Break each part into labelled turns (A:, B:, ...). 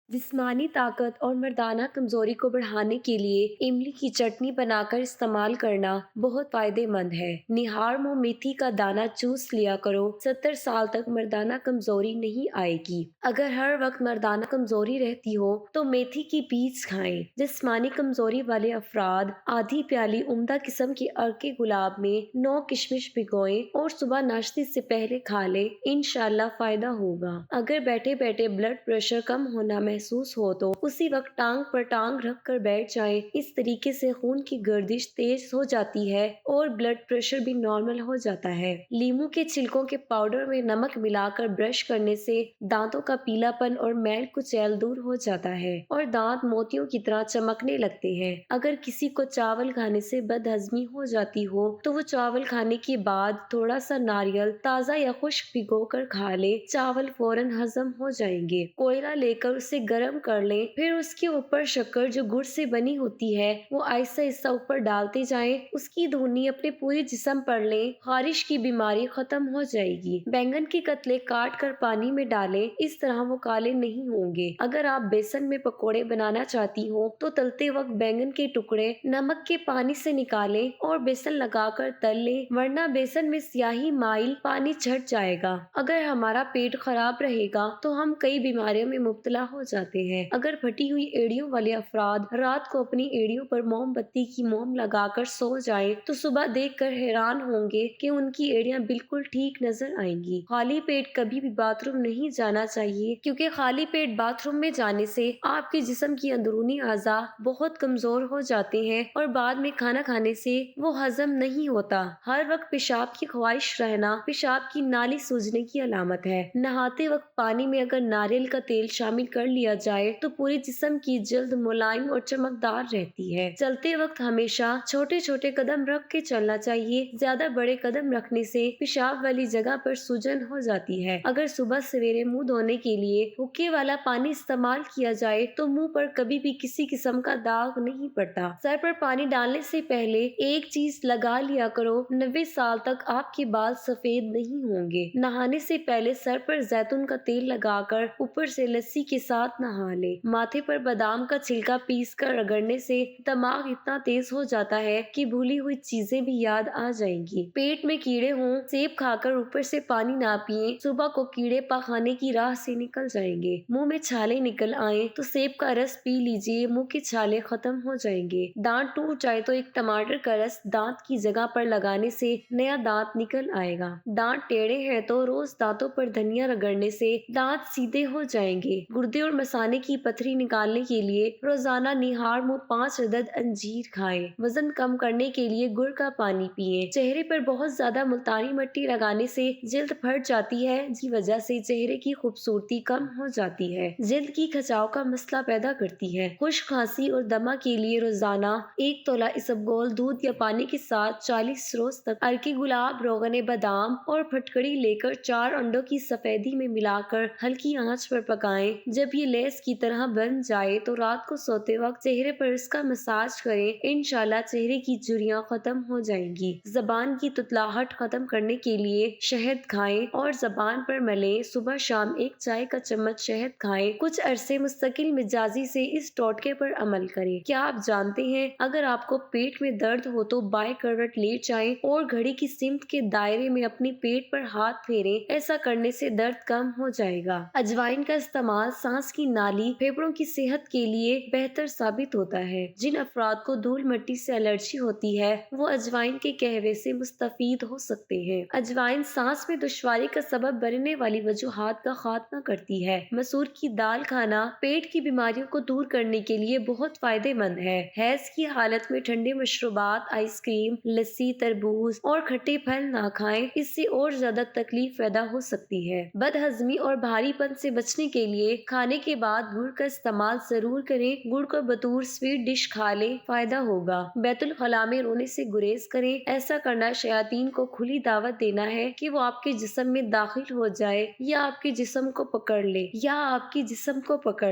A: جسمانی طاقت اور مردانہ کمزوری کو بڑھانے کے لیے املی کی چٹنی بنا کر استعمال کرنا بہت فائدہ مند ہے۔ نہار منہ میتھی کا دانہ چوس لیا کرو، 70 سال تک مردانہ کمزوری نہیں آئے گی۔ اگر ہر وقت مردانہ کمزوری رہتی ہو تو میتھی کی پیس کھائیں۔ جسمانی کمزوری والے افراد آدھی پیالی عمدہ قسم کے عرق گلاب میں 9 کشمش بھگوئیں اور صبح ناشتے سے پہلے کھا لیں، انشاءاللہ فائدہ ہوگا۔ اگر بیٹھے بیٹھے بلڈ پریشر کم ہونا محسوس ہو تو اسی وقت ٹانگ پر ٹانگ رکھ کر بیٹھ جائیں۔ اس طریقے سے خون کی گردش تیز ہو جاتی ہے اور بلڈ پریشر بھی نارمل ہو جاتا ہے۔ لیموں کے چھلکوں کے پاؤڈر میں نمک ملا کر برش کرنے سے دانتوں کا پیلا پن اور میل کچیل دور ہو جاتا ہے اور دانت موتیوں کی طرح چمکنے لگتے ہیں۔ اگر کسی کو چاول کھانے سے بد ہضمی ہو جاتی ہو تو وہ چاول کھانے کے بعد تھوڑا سا ناریل تازہ یا خشک بھگو کر کھا لے، چاول فوراً ہضم ہو جائیں گے۔ کوئلہ لے کر اسے گرم کر لیں، پھر اس کے اوپر شکر جو گڑ سے بنی ہوتی ہے وہ آہستہ آہستہ اوپر ڈالتے جائیں، اس کی دھونی اپنے پورے جسم پر لیں، خارش کی بیماری ختم ہو جائے گی۔ بینگن کے قطلے کاٹ کر پانی میں ڈالیں، اس طرح وہ کالے نہیں ہوں گے۔ اگر آپ بیسن میں پکوڑے بنانا چاہتی ہو تو تلتے وقت بینگن کے ٹکڑے نمک کے پانی سے نکالیں اور بیسن لگا کر تل لیں، ورنہ بیسن میں سیاہی مائل پانی چھٹ جائے گا۔ اگر ہمارا پیٹ خراب رہے گا تو ہم کئی بیماریوں میں مبتلا ہو جاتے ہیں۔ اگر پھٹی ہوئی ایڑیوں والے افراد رات کو اپنی ایڑیوں پر موم بتی کی موم لگا کر سو جائیں تو صبح دیکھ کر حیران ہوں گے کہ ان کی ایڑیاں بالکل ٹھیک نظر آئیں گی۔ خالی پیٹ کبھی بھی باتھ روم نہیں جانا چاہیے، کیونکہ خالی پیٹ باتھ روم میں جانے سے آپ کے جسم کی اندرونی اعضاء بہت کمزور ہو جاتے ہیں اور بعد میں کھانا کھانے سے وہ ہضم نہیں ہوتا۔ ہر وقت پیشاب کی خواہش رہنا پیشاب کی نالی سوجنے کی علامت ہے۔ نہاتے وقت پانی میں اگر ناریل کا تیل شامل کر لیا جائے تو پورے جسم کی جلد ملائم اور چمکدار رہتی ہے۔ چلتے وقت ہمیشہ چھوٹے چھوٹے قدم رکھ کے چلنا چاہیے، زیادہ بڑے قدم رکھنے سے پیشاب والی جگہ پر سوجن ہو جاتی ہے۔ اگر صبح سویرے منہ دھونے کے لیے حکے والا پانی استعمال کیا جائے تو منہ پر کبھی بھی کسی قسم کا داغ نہیں پڑتا۔ سر پر پانی ڈالنے سے پہلے ایک چیز لگا لیا کرو، 90 سال تک آپ کے بال سفید نہیں ہوں گے۔ نہانے سے پہلے سر پر زیتون کا تیل لگا کر اوپر سے لسی کے ساتھ نہا لے۔ ماتھے پر بادام کا چھلکا پیس کر رگڑنے سے دماغ اتنا تیز ہو جاتا ہے کہ بھولی ہوئی چیزیں بھی یاد آ جائیں گی۔ پیٹ میں کیڑے ہوں، سیب کھا کر اوپر سے پانی نہ پیئیں، صبح کو کیڑے پاخانے کی راہ سے نکل جائیں گے۔ منہ میں چھالے نکل آئیں تو سیب کا رس پی لیجیے، منہ کے چھالے ختم ہو جائیں گے۔ دانت ٹوٹ جائے تو ایک ٹماٹر کا رس دانت کی جگہ پر لگانے سے نیا دانت نکل آئے گا۔ دانت ٹیڑھے ہیں تو روز دانتوں پر دھنیا رگڑنے سے دانت سیدھے ہو جائیں گے۔ گردے اور مثانے کی پتھری نکالنے کے لیے روزانہ نہار منہ 5 عدد انجیر کھائیں۔ وزن کم کرنے کے لیے گڑ کا پانی پیئیں۔ چہرے پر بہت زیادہ ملتانی مٹی لگانے سے جلد پھٹ جاتی ہے، جس کی وجہ سے چہرے کی خوبصورتی کم ہو جاتی ہے، جلد کی کھچاؤ کا مسئلہ پیدا کرتی ہے۔ خشک کھانسی اور دمہ کے لیے روزانہ 1 تولہ اسبگول دودھ یا پانی کے ساتھ 40 روز تک عرق گلاب، روغن بادام اور پھٹکڑی لے کر 4 انڈوں کی سفیدی میں ملا کر ہلکی آنچ پر پکائیں۔ جب یہ لیس کی طرح بن جائے تو رات کو سوتے وقت چہرے پر اس کا مساج کریں، انشاءاللہ چہرے کی جھریاں ختم ہو جائیں گی۔ زبان کی تتلاہٹ ختم کرنے کے لیے شہد کھائیں اور زبان پر ملیں۔ صبح شام 1 چائے کا چمچ شہد کھائیں۔ کچھ عرصے مستقل مزاجی سے اس ٹوٹکے پر عمل کریں۔ کیا آپ جانتے ہیں اگر آپ کو پیٹ میں درد ہو تو بائیں کروٹ لیٹ جائیں اور گھڑی کی سمت کے دائرے میں اپنی پیٹ پر ہاتھ پھیریں، ایسا کرنے سے درد کم ہو جائے گا۔ اجوائن کا استعمال سانس کی نالی، پھیپھڑوں کی صحت کے لیے بہتر ثابت ہوتا ہے۔ جن افراد کو دھول مٹی سے الرجی ہوتی ہے وہ اجوائن کے قہوے سے مستفید ہو سکتے ہیں۔ اجوائن سانس میں دشواری کا سبب بننے والی وجوہات کا خاتمہ کرتی ہے۔ مسور کی دال کھانا پیٹ کی بیماریوں کو دور کرنے کے لیے بہت فائدہ مند ہے۔ حیض کی حالت میں ٹھنڈے مشروبات، آئس کریم، لسی، تربوز اور کھٹے پھل نہ کھائیں، اس سے اور زیادہ تکلیف پیدا ہو سکتی ہے۔ بد ہضمی اور بھاری پن سے بچنے کے لیے کھانے کے بعد گڑ کا استعمال ضرور کریں۔ گڑ کو بطور سویٹ ڈش کھا لیں، فائدہ ہوگا۔ بیت الخلاء میں رونے سے گریز کریں، ایسا کرنا شیاطین کو کھلی دعوت دینا ہے کہ وہ آپ کے جسم میں داخل ہو جائے یا آپ کے جسم کو پکڑ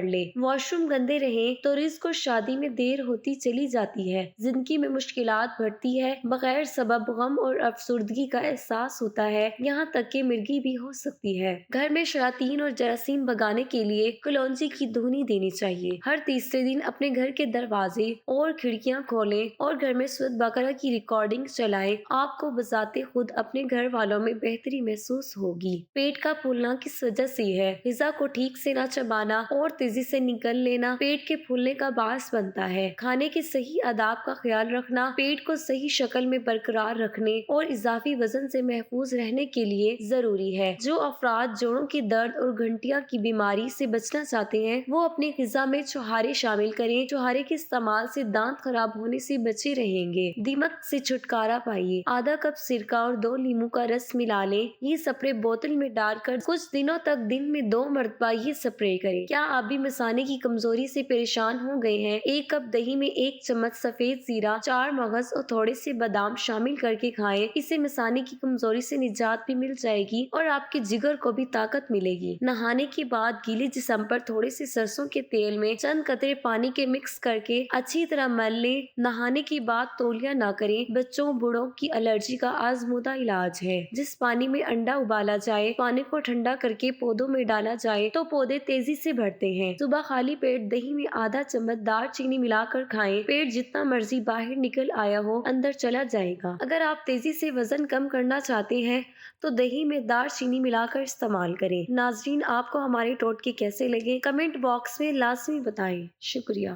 A: لے۔ واش روم گندے رہیں تو رزق اور شادی میں دیر ہوتی چلی جاتی ہے، زندگی میں مشکلات بڑھتی ہے، بغیر سبب غم اور افسردگی کا احساس ہوتا ہے، یہاں تک کہ مرگی بھی ہو سکتی ہے۔ گھر میں شیاطین اور جراثیم بھگانے کے لیے کلونی کلونجی کی دھنی دینی چاہیے۔ ہر تیسرے دن اپنے گھر کے دروازے اور کھڑکیاں کھولیں اور گھر میں سورۃ بقرہ کی ریکارڈنگ چلائیں۔ آپ کو بذات خود اپنے گھر والوں میں بہتری محسوس ہوگی۔ پیٹ کا پھولنا کس وجہ سے ہے؟ غذا کو ٹھیک سے نہ چبانا اور تیزی سے نگل لینا پیٹ کے پھولنے کا باعث بنتا ہے۔ کھانے کے صحیح آداب کا خیال رکھنا پیٹ کو صحیح شکل میں برقرار رکھنے اور اضافی وزن سے محفوظ رہنے کے لیے ضروری ہے۔ جو افراد جوڑوں کے درد اور گھنٹیاں کی بیماری سے بچنا چاہتے ہیں وہ اپنی غذا میں چھوہارے شامل کریں۔ چھوہارے کے استعمال سے دانت خراب ہونے سے بچے رہیں گے۔ دیمک سے چھٹکارا پائیے۔ آدھا کپ سرکہ اور 2 لیموں کا رس ملا لیں۔ یہ سپرے بوتل میں ڈال کر کچھ دنوں تک دن میں 2 مرتبہ یہ سپرے کریں۔ کیا آپ بھی مثانے کی کمزوری سے پریشان ہو گئے ہیں؟ 1 کپ دہی میں 1 چمچ سفید زیرہ، 4 مغز اور تھوڑے سے بادام شامل کر کے کھائیں۔ اس سے مثانے کی کمزوری سے نجات بھی مل جائے گی اور آپ کے جگر کو بھی طاقت ملے گی۔ نہانے کے بعد گیلے جسم پر تھوڑے سے سرسوں کے تیل میں چند قطرے پانی کے مکس کر کے اچھی طرح مل لیں۔ نہانے کے بعد تولیہ نہ کریں۔ بچوں بوڑھوں کی الرجی کا آزمودہ علاج ہے۔ جس پانی میں انڈا ابالا جائے، پانی کو ٹھنڈا کر کے پودوں میں ڈالا جائے تو پودے تیزی سے بڑھتے ہیں۔ صبح خالی پیٹ دہی میں آدھا چمچ دار چینی ملا کر کھائیں۔ پیٹ جتنا مرضی باہر نکل آیا ہو اندر چلا جائے گا۔ اگر آپ تیزی سے وزن کم کرنا چاہتے ہیں تو دہی میں دار چینی ملا کر استعمال کریں۔ ناظرین، آپ کو ہمارے ٹوٹکے کیسے لگے کمنٹ باکس میں لازمی بتائیں۔ شکریہ۔